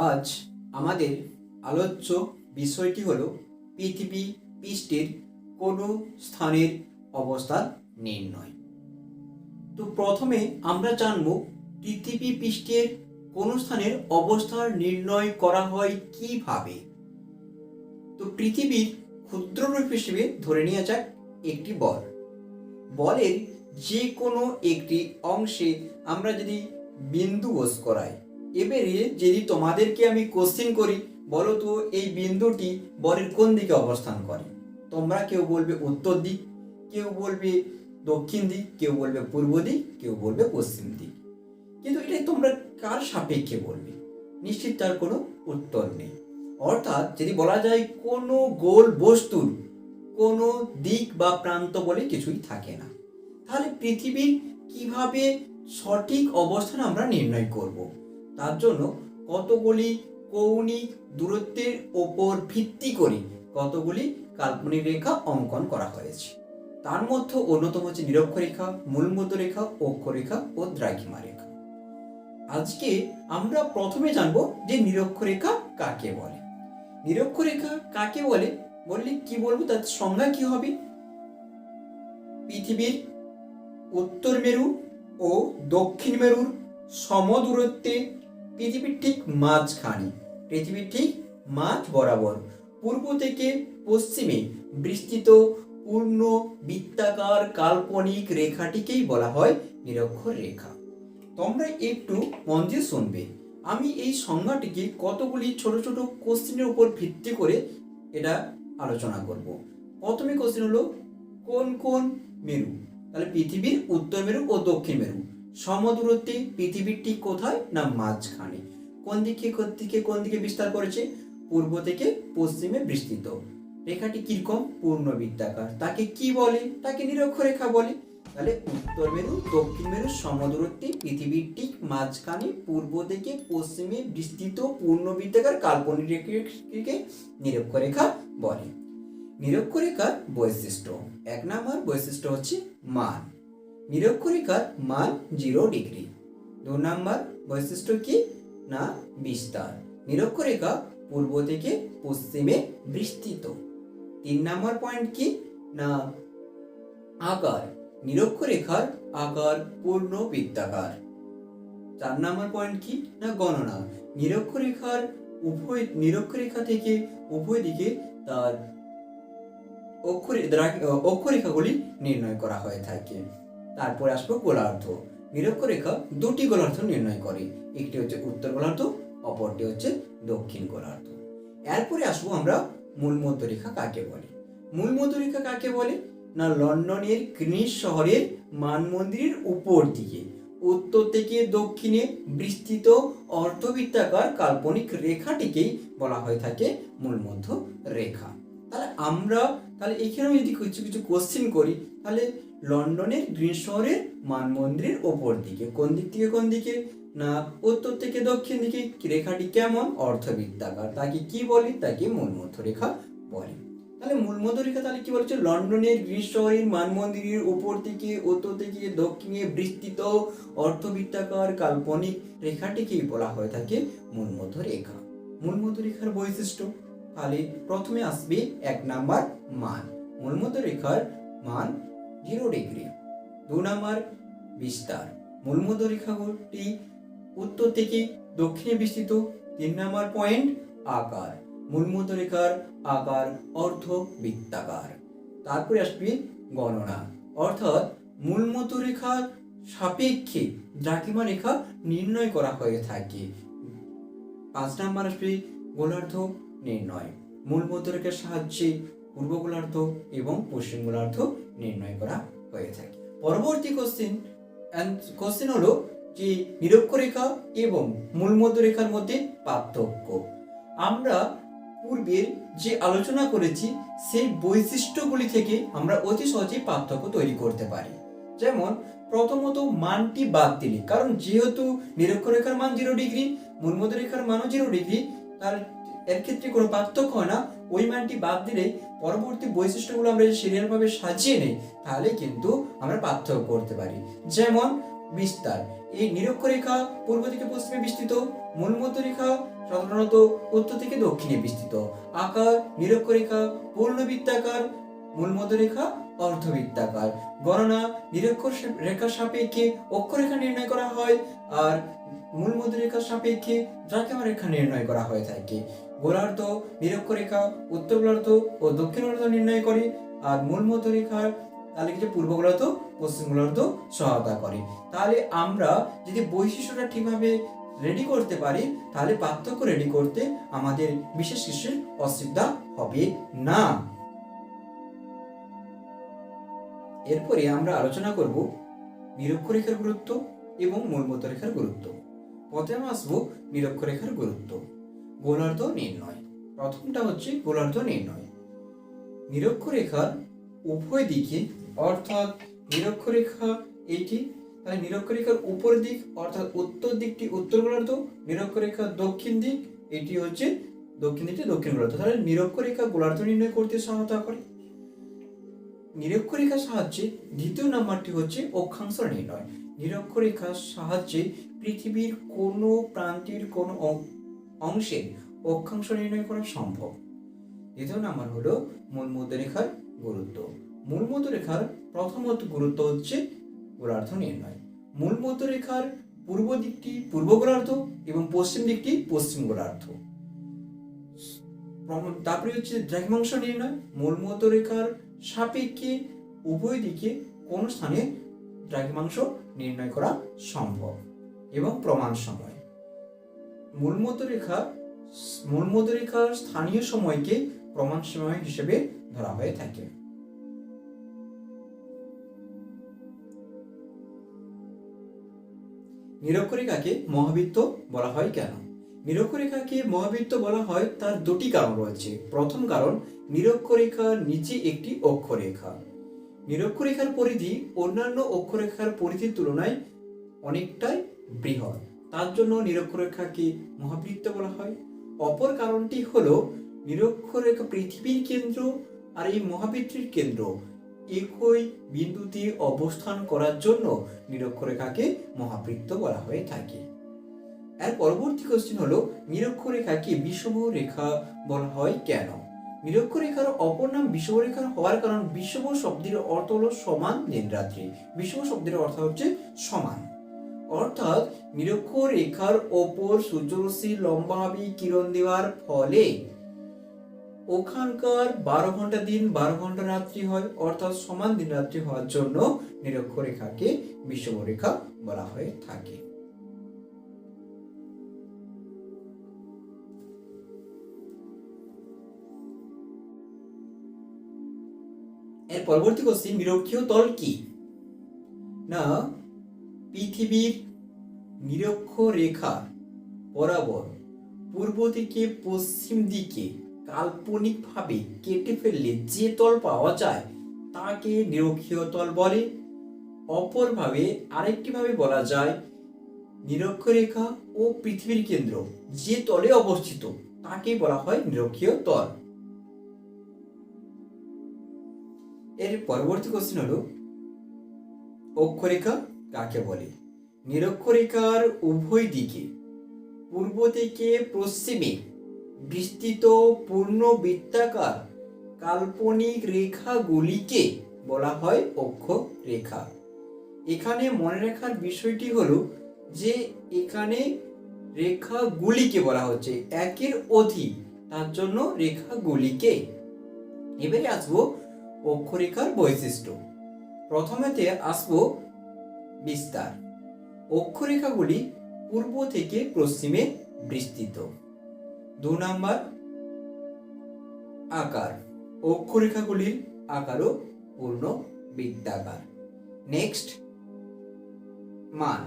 আজ আমাদের আলোচ্য বিষয়টি হলো পৃথিবী পৃষ্ঠের কোনো স্থানের অবস্থান নির্ণয়। তো প্রথমে আমরা জানব পৃথিবী পৃষ্ঠের কোনো স্থানের অবস্থান নির্ণয় করা হয় কিভাবে। তো পৃথিবীর ক্ষুদ্ররূপ হিসেবে ধরে নেওয়া যাক একটি বল। বলের যে কোনো একটি অংশে আমরা যদি বিন্দু বস করাই, এবারে যদি তোমাদেরকে আমি কোশ্চেন করি, বলো তো এই বিন্দুটি বলের কোন দিকে অবস্থান করে, তোমরা কেউ বলবে উত্তর দিক, কেউ বলবে দক্ষিণ দিক, কেউ বলবে পূর্ব দিক, কেউ বলবে পশ্চিম দিক। কিন্তু এটা তোমরা কার সাপেক্ষে বলবে? নিশ্চিত তার কোনো উত্তর নেই। অর্থাৎ যদি বলা যায় কোনো গোল বস্তুর কোনো দিক বা প্রান্ত বলে কিছুই থাকে না, তাহলে পৃথিবীর কিভাবে সঠিক অবস্থান আমরা নির্ণয় করব? তার জন্য কতগুলি কৌণিক দূরত্বের ওপর ভিত্তি করে কতগুলি কাল্পনিক রেখা অঙ্কন করা হয়েছে। তার মধ্যে অন্যতম হচ্ছে নিরক্ষরেখা, মূলমধ্যরেখা, অক্ষরেখা ও দ্রাঘিমা রেখা। আজকে আমরা প্রথমে জানবো যে নিরক্ষরেখা কাকে বলে। নিরক্ষরেখা কাকে বলে বললে কি বলবো, তার সংজ্ঞা কি হবে? পৃথিবীর উত্তর মেরু ও দক্ষিণ মেরুর সমদূরত্বে পৃথিবীর ঠিক মাঝখানে, পৃথিবীর ঠিক মাঝ বরাবর পূর্ব থেকে পশ্চিমে বিস্তৃত পূর্ণ বৃত্তাকার কাল্পনিক রেখাটিকেই বলা হয় নিরক্ষর রেখা। তোমরা একটু মন দিয়ে শুনবে, আমি এই সংজ্ঞাটিকে কতগুলি ছোট ছোট কোশ্চেনের উপর ভিত্তি করে এটা আলোচনা করব। প্রথমে কোশ্চেন হলো কোন কোন মেরু? তাহলে পৃথিবীর উত্তর মেরু ও দক্ষিণ মেরু সমদূরত্বে পৃথিবীর ঠিক কোথায় না মাঝখানে। কোন দিকে বিস্তার করেছে? পূর্ব থেকে পশ্চিমে বিস্তৃত। রেখাটি কিরকম? পূর্ণ বৃত্তাকার। তাকে কি বলে? তাকে নিরক্ষরেখা বলে। তাহলে উত্তর মেরু দক্ষিণ মেরু সমদূরত্বে পৃথিবীর ঠিক মাঝখানে পূর্ব থেকে পশ্চিমে বিস্তৃত পূর্ণ বৃত্তাকার কাল্পনিক রেখাকে নিরক্ষরেখা বলে। নিরক্ষরেখার বৈশিষ্ট্য, 1 নম্বর বৈশিষ্ট্য হচ্ছে মান। নিরক্ষরেখার মান 0 ডিগ্রি। 2 নম্বর বৈশিষ্ট্য কি না বিস্তার। নিরক্ষরেখা পূর্ব থেকে পশ্চিমে বিস্তৃত। 3 নম্বর পয়েন্ট কি না আকার। নিরক্ষরেখার আকার পূর্ণ বৃত্তাকার। 4 নম্বর পয়েন্ট কি না গণনা। নিরক্ষরেখা থেকে উভয় দিকে তার অক্ষরেখাগুলি নির্ণয় করা হয়ে থাকে। তারপরে আসবো গোলার্ধ। নিরক্ষরেখা 2টি গোলার্ধ নির্ণয় করে, একটি হচ্ছে উত্তর গোলার্ধ, অপরটি হচ্ছে দক্ষিণ গোলার্ধ। এরপরে আসবো আমরা মূলমধ্যরেখা কাকে বলে। মূলমধ্যরেখা কাকে বলে না লন্ডনের গ্রিনিচ শহরের মানমন্দিরের উপর দিকে উত্তর থেকে দক্ষিণে বিস্তৃত অর্ধবৃত্তাকার কাল্পনিক রেখাটিকেই বলা হয়ে থাকে মূলমধ্য রেখা। তাহলে এখানেও যদি কিছু কিছু কোশ্চেন করি, তাহলে লন্ডনের গ্রিনিচ শহরের মানমন্দিরের ওপর দিকে কোন দিক থেকে কোন দিকে না উত্তর থেকে দক্ষিণ দিকে রেখাটি কেমন? অর্ধবৃত্তাকার। তাকে কি বলে? তাকে মূলমধ্যরেখা বলে। তাহলে মূলমধ্যরেখা তাহলে কি বলছে? লন্ডনের গ্রিনিচ শহরের মানমন্দিরের উপর থেকে উত্তর থেকে দক্ষিণে বিস্তৃত অর্ধবৃত্তাকার কাল্পনিক রেখাটিকেই বলা হয়ে থাকে মূলমধ্যরেখা। মূলমধ্যরেখার বৈশিষ্ট্য, তাহলে প্রথমে আসবে 1 নাম্বার মান। মূলমধ্যরেখার মান 0 ডিগ্রি। 2 নাম্বার বিস্তার। মূলমধ্যরেখাটি উত্তর থেকে দক্ষিণে বিস্তৃত। 3 নাম্বার পয়েন্ট আকার। মূলমধ্যরেখার আকার অর্ধবৃত্তাকার। তারপরে আসবে গণনা, অর্থাৎ মূলমধ্যরেখার সাপেক্ষে দ্রাঘিমা রেখা নির্ণয় করা হয়ে থাকে। 5 নাম্বার আসবে গোলার্ধ নির্ণয়। মূলমধ্যরেখার সাহায্যে পূর্ব গোলার্ধ এবং পশ্চিম গোলার্ধ নির্ণয় করা হয়ে থাকে। পরবর্তী কোশ্চেন হলো যে নিরক্ষরেখা এবং মূলমধ্যরেখার মধ্যে পার্থক্য। আমরা পূর্বের যে আলোচনা করেছি সেই বৈশিষ্ট্যগুলি থেকে আমরা অতি সহজেই পার্থক্য তৈরি করতে পারি। যেমন প্রথমত মানটি বাদ দিলে, কারণ যেহেতু নিরক্ষরেখার মান 0 ডিগ্রি, মূলমধ্যরেখার মানও 0 ডিগ্রি, তার এর ক্ষেত্রে কোনো পার্থক্য হয় না। ওই মানটি বাদ দিলেই পরবর্তী বৈশিষ্ট্যগুলো আমরা যদি সিরিয়াল ভাবে সাজিয়ে নেই, তাহলে কিন্তু আমরা পার্থক্য করতে পারি। যেমন বিস্তার। এই নিরক্ষরেখা পূর্ব থেকে পশ্চিমে বিস্তৃত, মূলমধ্যরেখা সাধারণত উত্তর থেকে দক্ষিণে বিস্তৃত। আকার নিরক্ষরেখা পূর্ণবৃত্তাকার, মূলমধ্যরেখা অর্ধবৃত্তাকার। গণনা নিরক্ষরেখার সাপেক্ষে অক্ষরেখা নির্ণয় করা হয়, আর মূলমধ্যরেখার সাপেক্ষে দ্রাঘিমারেখা নির্ণয় করা হয়ে থাকে। গোলার্ধ নিরক্ষরেখা উত্তর গোলার্ধ ও দক্ষিণ গোলার্ধ নির্ণয় করে, আর মূলমধ্যরেখার তাহলে কিছু পূর্ব গোলার্ধ পশ্চিম গোলার্ধ সহায়তা করে। তাহলে আমরা যদি বৈশিষ্ট্যটা ঠিকভাবে রেডি করতে পারি, তাহলে পার্থক্য রেডি করতে আমাদের বিশেষ কিছু অসুবিধা হবে না। এরপরে আমরা আলোচনা করব নিরক্ষরেখার গুরুত্ব এবং মূলমধ্যরেখার গুরুত্ব। প্রথমে আসবো নিরক্ষরেখার গুরুত্ব। গোলার্ধ নির্ণয়। প্রথমটা হচ্ছে গোলার্ধ নির্ণয়। নিরক্ষরেখার উভয় দিকে, অর্থাৎ নিরক্ষরেখা এইটি, তাহলে নিরক্ষরেখার উপর দিক অর্থাৎ উত্তর দিকটি উত্তর গোলার্ধ, নিরক্ষরেখার দক্ষিণ দিক এটি হচ্ছে দক্ষিণ দিকটি দক্ষিণ গোলার্ধ। তাহলে নিরক্ষরেখা গোলার্ধ নির্ণয় করতে সহায়তা করে। নিরক্ষরেখার সাহায্যে দ্বিতীয় নাম্বারটি হচ্ছে অক্ষাংশ নির্ণয়। নিরক্ষরেখার সাহায্যে পৃথিবীর কোনো প্রান্তের কোনো অংশের অক্ষাংশ নির্ণয় করা সম্ভব। দ্বিতীয় নাম্বার হলো মূলমধ্যরেখার গুরুত্ব। মূলমধ্যরেখার প্রথমত গুরুত্ব হচ্ছে গোলার্ধ নির্ণয়। মূলমধ্যরেখার পূর্ব দিকটি পূর্ব গোলার্ধ এবং পশ্চিম দিকটি পশ্চিম গোলার্ধ। তারপরে হচ্ছে দ্রাঘিমাংশ নির্ণয়। মূলমধ্যরেখার সাপেক্ষে উভয় দিকে কোন স্থানে দ্রাঘিমাংশ নির্ণয় করা সম্ভব এবং প্রমাণ সময়। মূলমধ্যরেখার স্থানীয় সময়কে প্রমাণ সময় হিসেবে ধরা হয়ে থাকে। নিরক্ষরেখাকে মহাবৃত্ত বলা হয় কেন? নিরক্ষরেখাকে মহাবৃত্ত বলা হয় তার দুটি কারণ রয়েছে। প্রথম কারণ, নিরক্ষরেখার নিচে একটি অক্ষরেখা। নিরক্ষরেখার পরিধি অন্যান্য অক্ষরেখার পরিধির তুলনায় অনেকটাই বৃহৎ, তার জন্য নিরক্ষরেখাকে মহাবৃত্ত বলা হয়। অপর কারণটি হলো নিরক্ষরেখা পৃথিবীর কেন্দ্র আর এই মহাবৃত্তের কেন্দ্র একই বিন্দুতে অবস্থান করার জন্য নিরক্ষরেখাকে মহাবৃত্ত বলা হয়ে থাকে। এর পরবর্তী কোশ্চেন হলো নিরক্ষরেখাকে বিষুবহ রেখা বলা হয় কেন? নিরক্ষরেখার অপর নাম বিষুবহ রেখা হওয়ার কারণ, বিষুবহ শব্দের অর্থ হলো সমান দিন রাত্রি। বিষুবহ শব্দের অর্থ হচ্ছে সমান, অর্থাৎ নিরক্ষরেখার ওপর সূর্যরশ্মি লম্বাভাবে কিরণ দেওয়ার ফলে ওখানকার 12 ঘন্টা দিন 12 ঘন্টা রাত্রি হয়, অর্থাৎ সমান দিন রাত্রি হওয়ার জন্য নিরক্ষরেখাকে বিষুবহ রেখা বলা হয়ে থাকে। এর পরবর্তী কোশ্চেন, নিরক্ষীয় তল কি? না, পৃথিবীর নিরক্ষরেখা বরাবর পূর্ব থেকে পশ্চিম দিকে কাল্পনিকভাবে কেটে ফেললে যে তল পাওয়া যায় তাকে নিরক্ষীয় তল বলে। অপরভাবে আরেকটি ভাবে বলা যায়, নিরক্ষরেখা ও পৃথিবীর কেন্দ্র যে তলে অবস্থিত তাকে বলা হয় নিরক্ষীয় তল। এর পরবর্তী কোশ্চেন হলো অক্ষরেখা কাকে বলে? নিরক্ষরেখার উভয় দিকে পূর্ব থেকে পশ্চিমে বিস্তৃত পূর্ণবৃত্তাকার কাল্পনিক রেখাগুলিকে বলা হয় অক্ষরেখা। এখানে মনে রাখার বিষয়টি হলো যে এখানে রেখাগুলিকে বলা হচ্ছে, একের অধিক, তার জন্য রেখাগুলিকে। এবারে আসবো অক্ষরেখার বৈশিষ্ট্য। প্রথমেতে আসবো বিস্তার। অক্ষরেখাগুলি পূর্ব থেকে পশ্চিমে বিস্তৃত। 2 নাম্বার আকার। অক্ষরেখাগুলির আকারও পূর্ণ বৃত্তাকার। নেক্সট মান।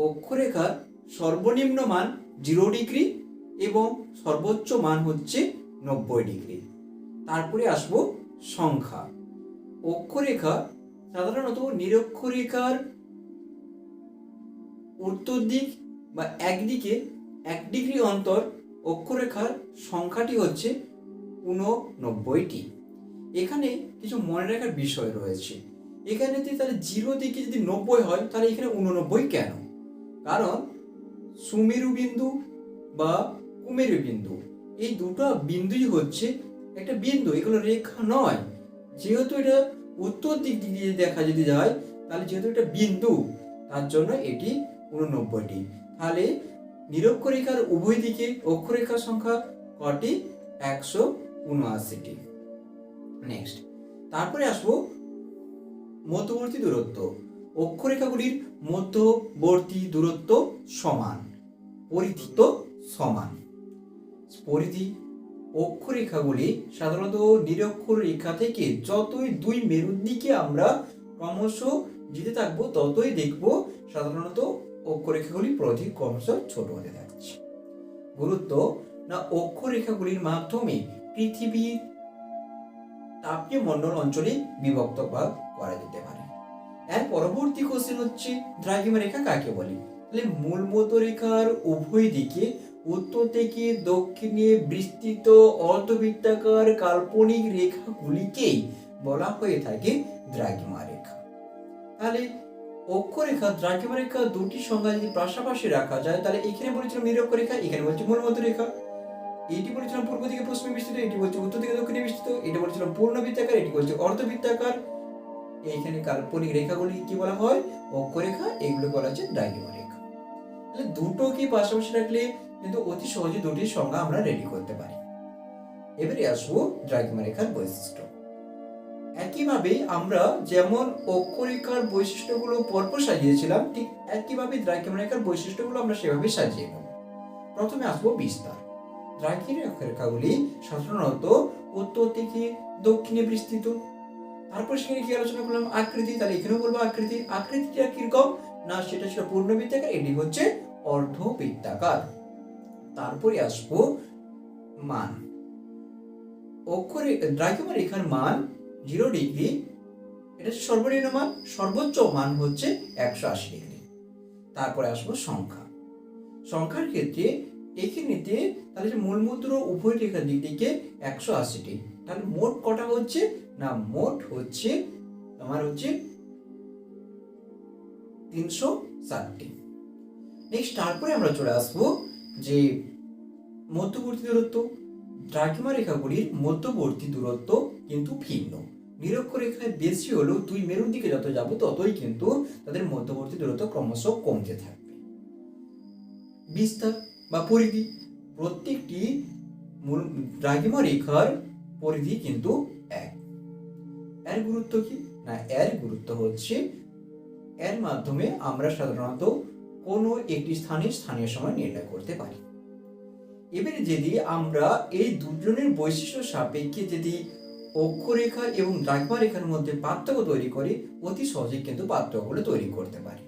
অক্ষরেখার সর্বনিম্ন মান 0 ডিগ্রি এবং সর্বোচ্চ মান হচ্ছে 90 ডিগ্রি। তারপরে আসবো সংখ্যা। অক্ষরেখা সাধারণত নিরক্ষরেখার উত্তর দিক বা একদিকে 1 ডিগ্রি অন্তর অক্ষরেখার সংখ্যাটি হচ্ছে 89টি। এখানে কিছু মনে রাখার বিষয় রয়েছে। এখানে যদি তাহলে 0 দিকে যদি 90 হয় তাহলে এখানে 89 কেন? কারণ সুমেরু বিন্দু বা কুমেরু বিন্দু এই দুটো বিন্দুই হচ্ছে একটা বিন্দু, এগুলো রেখা নয়। যেহেতু এটা উত্তর দিক দিয়ে দেখা যদি যায় তাহলে যেহেতু এটা বিন্দু তার জন্য এটি 89টি। তাহলে নিরক্ষরেখার উভয় দিকে অক্ষরেখার সংখ্যা কটি? 179টি। নেক্সট, তারপরে আসবো মধ্যবর্তী দূরত্ব। অক্ষরেখাগুলির মধ্যবর্তী দূরত্ব সমান, পরিধি তো সমান। পরিধি অক্ষরেখাগুলি সাধারণত নিরক্ষর রেখা থেকে যতই দুই মেরুর দিকে আমরা ক্রমশ যেতে থাকবো ততই দেখবো সাধারণত অক্ষরেখাগুলি পরিধি ক্রমশ ছোট হতে থাকছে। গুরুত্ব না অক্ষরেখাগুলির মাধ্যমে পৃথিবীর তাপীয় মণ্ডল অঞ্চলে বিভক্ত করা যেতে পারে। এর পরবর্তী কোশ্চেন হচ্ছে দ্রাঘিমা রেখা কাকে বলে? তাহলে মূল মধ্য রেখার উভয় দিকে উত্তর থেকে দক্ষিণে বিস্তৃত অর্ধবৃত্তাকার কাল্পনিক রেখাগুলিকেই বলা হয়ে থাকে দ্রাঘিমা রেখা। তাহলে অক্ষরেখা দ্রাঘিমা রেখা দুটি সংজ্ঞা যদি পাশাপাশি রাখা যায় তাহলে এখানে বলেছিলাম নিরক্ষরেখা, এখানে বলছে মূল মধ্য রেখা। এটি বলেছিলাম পূর্ব দিকে পশ্চিমে বিস্তৃত, এটি বলছে উত্তর দিকে দক্ষিণে বিস্তৃত। এটা বলেছিলাম পূর্ণবৃত্তাকার, এটি বলছে অর্ধবৃত্তাকার। এইখানে কাল্পনিক রেখাগুলি কি বলা হয়? অক্ষরেখা। এগুলো বলা হচ্ছে দ্রাঘিমা রেখা। তাহলে দুটোকে পাশাপাশি রাখলে কিন্তু অতি সহজে দুটির সংজ্ঞা আমরা রেডি করতে পারি। এবারে আসবো দ্রাঘিমা রেখার বৈশিষ্ট্য। একইভাবে আমরা যেমন অক্ষরেখার বৈশিষ্ট্যগুলো পরপর সাজিয়েছিলাম ঠিক একইভাবে দ্রাঘিমা রেখার বৈশিষ্ট্যগুলো আমরা সেভাবে সাজিয়ে নেব। প্রথমে আসবো বিস্তার। দ্রাঘিমা রেখাগুলি সাধারণত উত্তর থেকে দক্ষিণে বিস্তৃত। তারপর সেখানে কি আলোচনা করলাম? আকৃতি। তাহলে এখানেও বলবো আকৃতি। আকৃতিটা কিরকম? না সেটা ছিল পূর্ণবৃত্তাকার, এটি হচ্ছে অর্ধবৃত্তাকার। তারপরে আসবো মান। দ্রাঘিমা রেখার মান 0 ডিগ্রি, এটা হচ্ছে সর্বনিম্ন মান। সর্বোচ্চ মান হচ্ছে 180 ডিগ্রি। তারপরে আসবো সংখ্যা। সংখ্যার ক্ষেত্রে এখানেতে তাহলে মূল মধ্য উভয় রেখার দিক থেকে 180টি। তাহলে মোট কটা হচ্ছে? না মোট হচ্ছে তোমার হচ্ছে 360টি। নেক্সট, তারপরে আমরা চলে আসবো যে মধ্যবর্তী দূরত্ব। দ্রাঘিমা রেখাগুলির মধ্যবর্তী দূরত্ব কিন্তু ভিন্ন। নিরক্ষরেখায় বেশি হলেও দুই মেরুর দিকে যত যাব ততই কিন্তু তাদের মধ্যবর্তী দূরত্ব ক্রমশ কমতে থাকবে। বিস্তার বা পরিধি। প্রত্যেকটি দ্রাঘিমা রেখার পরিধি কিন্তু এক। এর গুরুত্ব কি? না এর গুরুত্ব হচ্ছে এর মাধ্যমে আমরা সাধারণত কোনো একটি স্থানের স্থানীয় সময় নির্ণয় করতে পারি। এবারে যদি আমরা এই দুজনের বৈশিষ্ট্য সাপেক্ষে যদি অক্ষরেখা এবং দ্রাঘিমা রেখার মধ্যে পার্থক্য তৈরি করি অতি সহজে কিন্তু পার্থক্যগুলো তৈরি করতে পারি।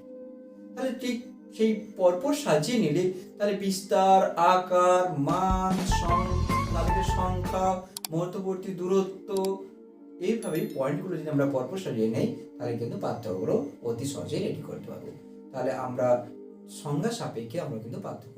তাহলে ঠিক সেই পরপর সাজিয়ে নিলে তাহলে বিস্তার, আকার, মান, সংখ্যা, মধ্যবর্তী দূরত্ব, এইভাবে পয়েন্টগুলো যদি আমরা পরপর সাজিয়ে নেই তাহলে কিন্তু পার্থক্যগুলো অতি সহজে রেডি করতে পারবো। তাহলে আমরা সংজ্ঞা সাপেক্ষে আমরা কিন্তু পার্থক্য